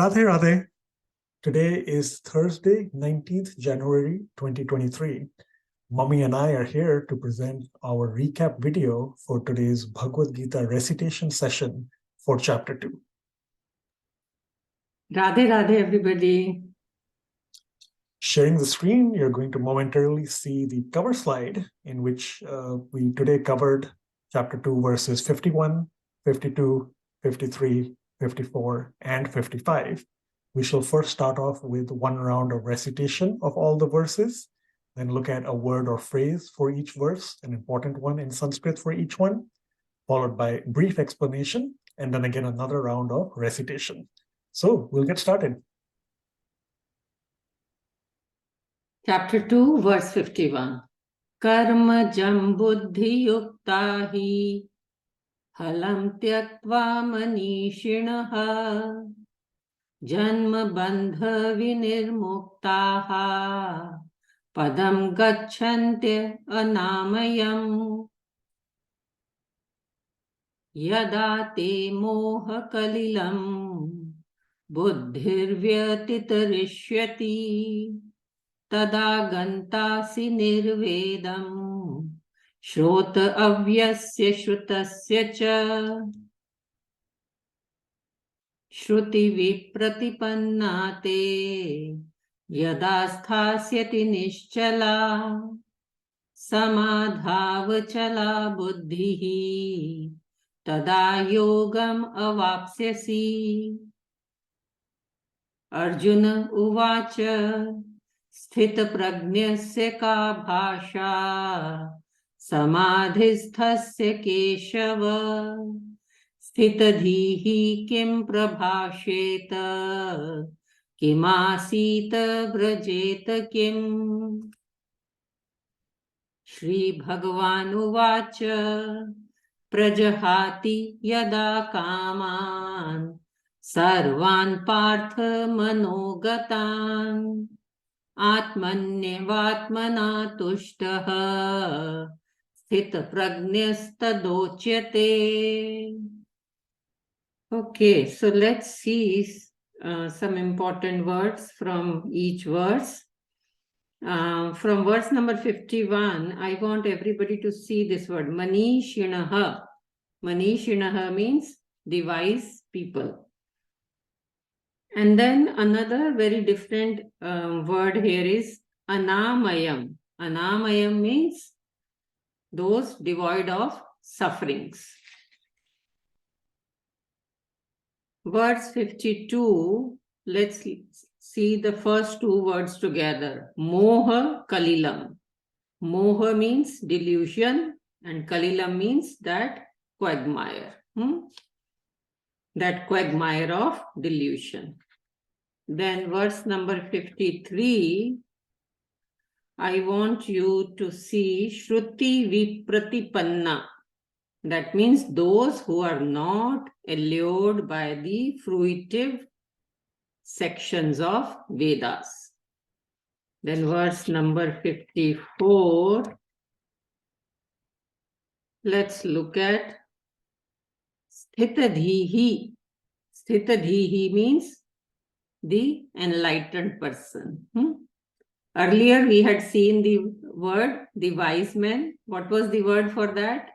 Radhe Radhe. Today is Thursday, 19th January 2023. Mummy and I are here to present our recap video for today's Bhagavad Gita Recitation session for Chapter 2. Radhe Radhe, everybody. Sharing the screen, you're going to momentarily see the cover slide in which we today covered Chapter 2 verses 51, 52, 53, 54, and 55. We shall first start off with one round of recitation of all the verses, then look at a word or phrase for each verse, an important one in Sanskrit for each one, followed by brief explanation, and then again another round of recitation. So we'll get started. Chapter 2, verse 51. Karma jam buddhi yukta hi halam tyaktva manishinaha janma bandha vinirmuktaha padam gacchante anamayam yada te moha kalilam buddhirvyatitarishyati tada gantasi nirvedam shrota avyasya shrutasya cha shruti vipratipannate yada sthasyati nischala samadhavachala buddhihi tada yogam avapsyasi. Arjuna uvacha Sthita prajnasya ka bhasha samadhisthasya keshava sthita dhihi kim prabhasheta kimasita vrajeta kim. Shri Bhagavan uvacha prajahati yada kaman sarvan partha manogatan Atmanyevatmana tushtaha sthita prajnastadochyate. Okay, so let's see some important words from each verse. From verse number 51, I want everybody to see this word, manishinaha. Manishinaha means the wise people. And then another very different word here is anamayam. Anamayam means those devoid of sufferings. Verse 52, let's see the first two words together. Moha kalilam. Moha means delusion and kalilam means that quagmire. That quagmire of delusion. Then verse number 53, I want you to see Shruti Vipratipanna. That means those who are not allured by the fruitive sections of Vedas. Then verse number 54, let's look at Sthitadhihi. Sthitadhihi means the enlightened person. Earlier we had seen the word, the wise men. What was the word for that?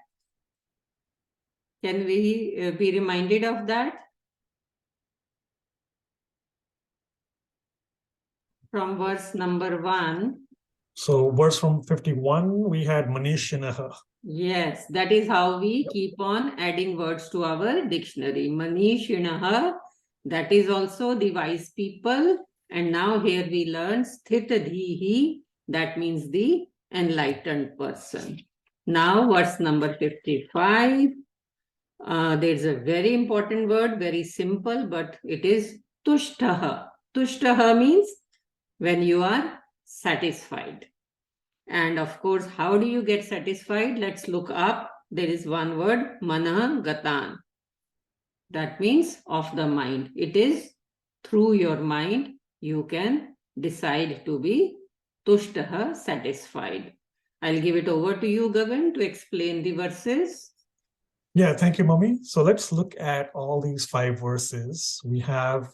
Can we be reminded of that? From verse number 1. So verse from 51, we had manishinaha. Yes, that is how we keep on adding words to our dictionary. Manishinaha. That is also the wise people. And now here we learn Sthitadhihi. That means the enlightened person. Now verse number 55. There's a very important word, very simple, but it is Tushtaha. Tushtaha means when you are satisfied. And of course, how do you get satisfied? Let's look up. There is one word, Manah Gatan. That means of the mind. It is through your mind you can decide to be tushtaha, satisfied. I'll give it over to you, Gagan, to explain the verses. Yeah, thank you, Mummy. So let's look at all these 5 verses. We have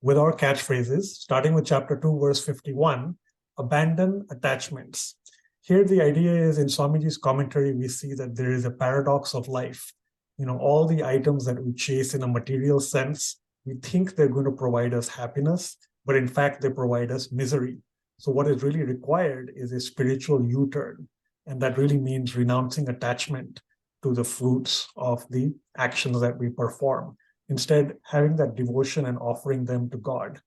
with our catchphrases, starting with chapter 2, verse 51, abandon attachments. Here, the idea is in Swamiji's commentary, we see that there is a paradox of life. All the items that we chase in a material sense, we think they're going to provide us happiness, but in fact, they provide us misery. So what is really required is a spiritual U-turn. And that really means renouncing attachment to the fruits of the actions that we perform. Instead, having that devotion and offering them to God.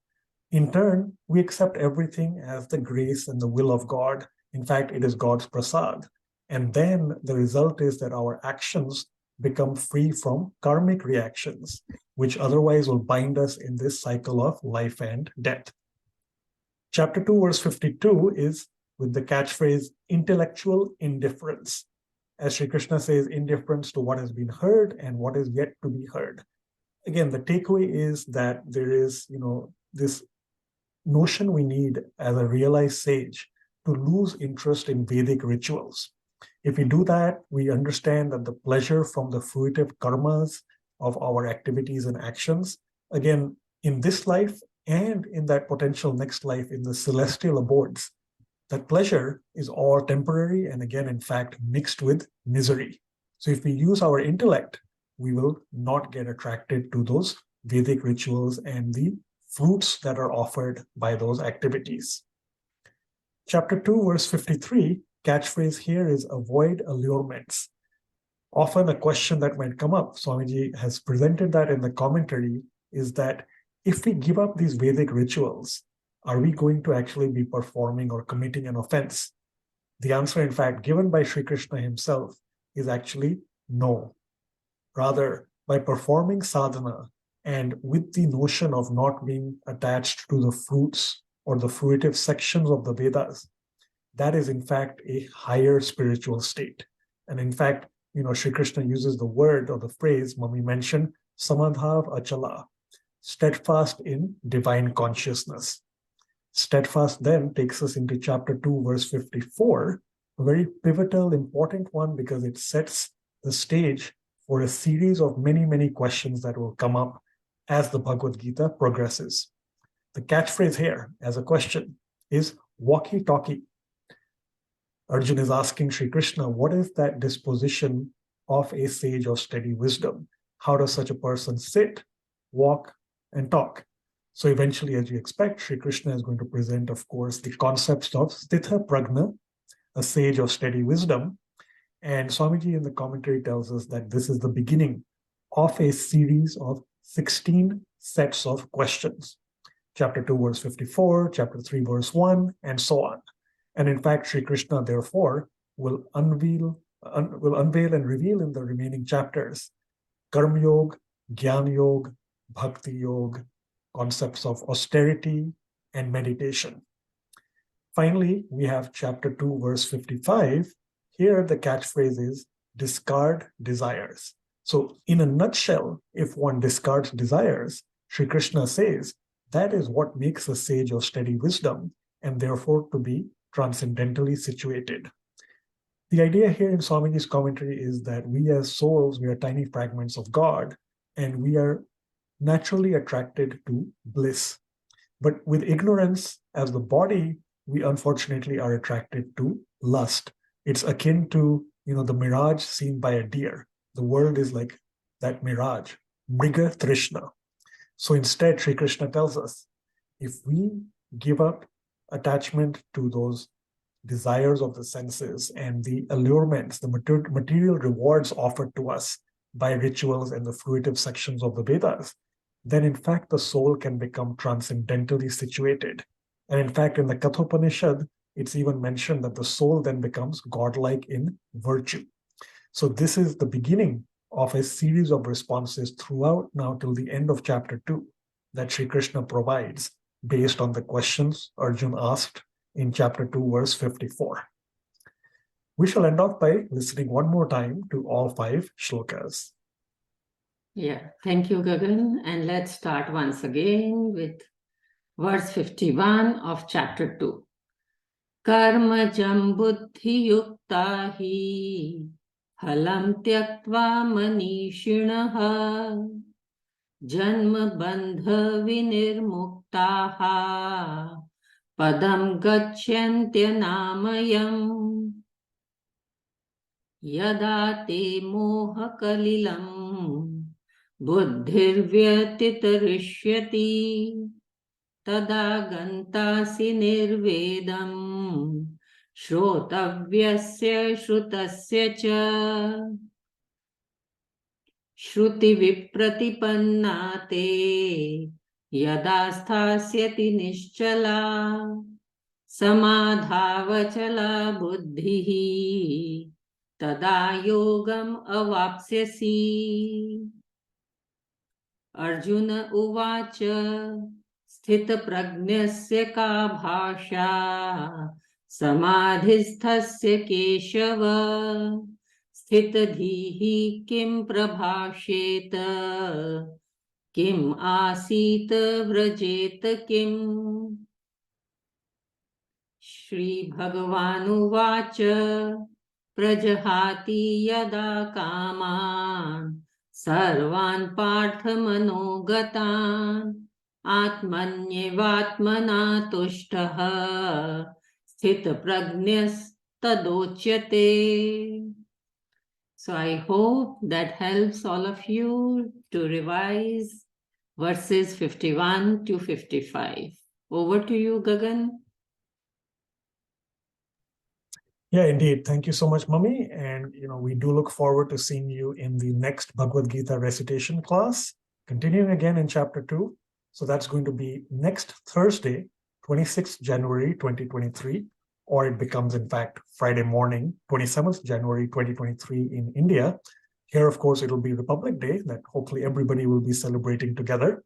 In turn, we accept everything as the grace and the will of God. In fact, it is God's prasad. And then the result is that our actions become free from karmic reactions, which otherwise will bind us in this cycle of life and death. Chapter 2, verse 52 is with the catchphrase intellectual indifference. As Sri Krishna says, indifference to what has been heard and what is yet to be heard. Again, the takeaway is that there is, this notion we need as a realized sage to lose interest in Vedic rituals. If we do that, we understand that the pleasure from the fruitive karmas of our activities and actions, again, in this life and in that potential next life in the celestial abodes, that pleasure is all temporary and again, in fact, mixed with misery. So if we use our intellect, we will not get attracted to those Vedic rituals and the fruits that are offered by those activities. Chapter 2, verse 53, catchphrase here is avoid allurements. Often a question that might come up, Swamiji has presented that in the commentary, is that if we give up these Vedic rituals, are we going to actually be performing or committing an offense? The answer, in fact, given by Sri Krishna himself is actually no. Rather, by performing sadhana and with the notion of not being attached to the fruits or the fruitive sections of the Vedas, that is in fact a higher spiritual state. And in fact, Sri Krishna uses the word or the phrase, Mami mentioned, samadhav achala, steadfast in divine consciousness. Steadfast then takes us into chapter 2, verse 54, a very pivotal, important one because it sets the stage for a series of many, many questions that will come up as the Bhagavad Gita progresses. The catchphrase here as a question is walkie-talkie. Arjuna is asking Sri Krishna, what is that disposition of a sage of steady wisdom? How does such a person sit, walk, and talk? So eventually, as you expect, Sri Krishna is going to present, of course, the concepts of Sthita Prajna, a sage of steady wisdom. And Swamiji in the commentary tells us that this is the beginning of a series of 16 sets of questions. Chapter 2, verse 54, chapter 3, verse 1, and so on. And in fact, Sri Krishna, therefore, will unveil and reveal in the remaining chapters Karma Yoga, Jnana Yoga, Bhakti Yoga, concepts of austerity and meditation. Finally, we have chapter 2, verse 55. Here, the catchphrase is discard desires. So, in a nutshell, if one discards desires, Sri Krishna says that is what makes a sage of steady wisdom and therefore to be transcendentally situated. The idea here in Swamiji's commentary is that we as souls, we are tiny fragments of God and we are naturally attracted to bliss. But with ignorance as the body, we unfortunately are attracted to lust. It's akin to, the mirage seen by a deer. The world is like that mirage, Mriga Trishna. So instead, Sri Krishna tells us, if we give up attachment to those desires of the senses and the allurements, the material rewards offered to us by rituals and the fruitive sections of the Vedas, then in fact the soul can become transcendentally situated. And in fact, in the Kathopanishad, it's even mentioned that the soul then becomes godlike in virtue. So this is the beginning of a series of responses throughout now till the end of chapter 2 that Sri Krishna provides based on the questions Arjuna asked in chapter 2, verse 54. We shall end off by listening one more time to all 5 shlokas. Yeah, thank you, Gagan. And let's start once again with verse 51 of chapter 2. Karmajam buddhi yukta hi halam tyaktva manishinaha Janma bandha vinirmuktaha padam gachyantya namayam yada te moha kalilam buddhirvyatitarishyati tada gantasi nirvedam shrotavyasya shrutasya cha shruti vipratipanna te yada sthasyati nischala samadhavachala buddhihi tada yogam avapsyasi. Arjuna uvacha sthita pragnasya ka bhasha samadhisthasya keshava sthitadhihi kim prabhasheta kim asita vrajeta kim. Shri Bhagavan uvacha prajahati yada kaman sarvan partha manogatan atmanyevatmana tushtaha sthita pragnyas tadochyate. So I hope that helps all of you to revise verses 51 to 55. Over to you, Gagan. Yeah, indeed. Thank you so much, Mummy. And we do look forward to seeing you in the next Bhagavad Gita recitation class, continuing again in chapter 2. So that's going to be next Thursday, 26th January 2023, or it becomes, in fact, Friday morning, 27th January 2023 in India. Here, of course, it'll be Republic Day that hopefully everybody will be celebrating together.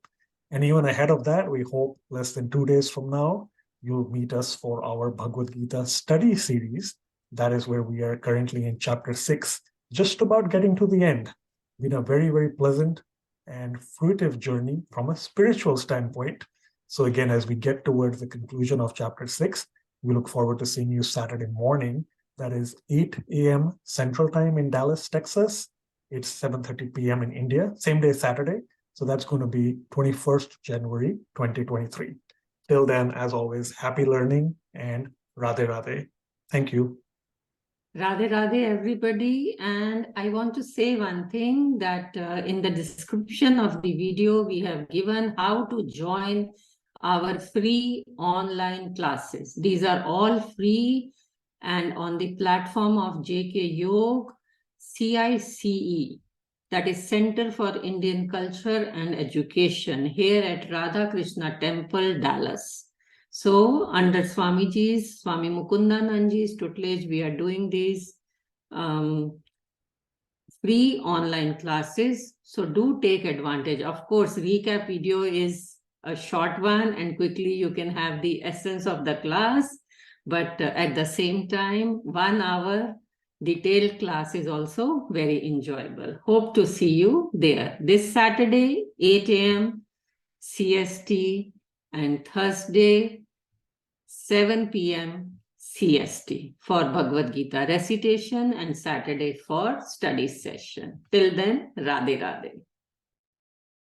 And even ahead of that, we hope less than 2 days from now, you'll meet us for our Bhagavad Gita study series. That is where we are currently in chapter 6, just about getting to the end. Been a very, very pleasant and fruitive journey from a spiritual standpoint. So again, as we get towards the conclusion of chapter 6, we look forward to seeing you Saturday morning. That is 8 a.m. Central Time in Dallas, Texas. It's 7:30 p.m. in India, same day, Saturday. So that's going to be 21st January 2023. Till then, as always, happy learning and Radhe Radhe. Thank you. Radhe Radhe, everybody. And I want to say one thing that in the description of the video, we have given how to join our free online classes. These are all free and on the platform of JKYog CICE, that is Center for Indian Culture and Education, here at Radha Krishna Temple, Dallas. So under Swamiji's, Swami Mukundananji's tutelage, we are doing these free online classes. So do take advantage. Of course, recap video is a short one and quickly you can have the essence of the class. But at the same time, 1 hour detailed class is also very enjoyable. Hope to see you there. This Saturday, 8 a.m. CST and Thursday, 7 p.m. CST for Bhagavad Gita recitation and Saturday for study session. Till then, Radhe Radhe.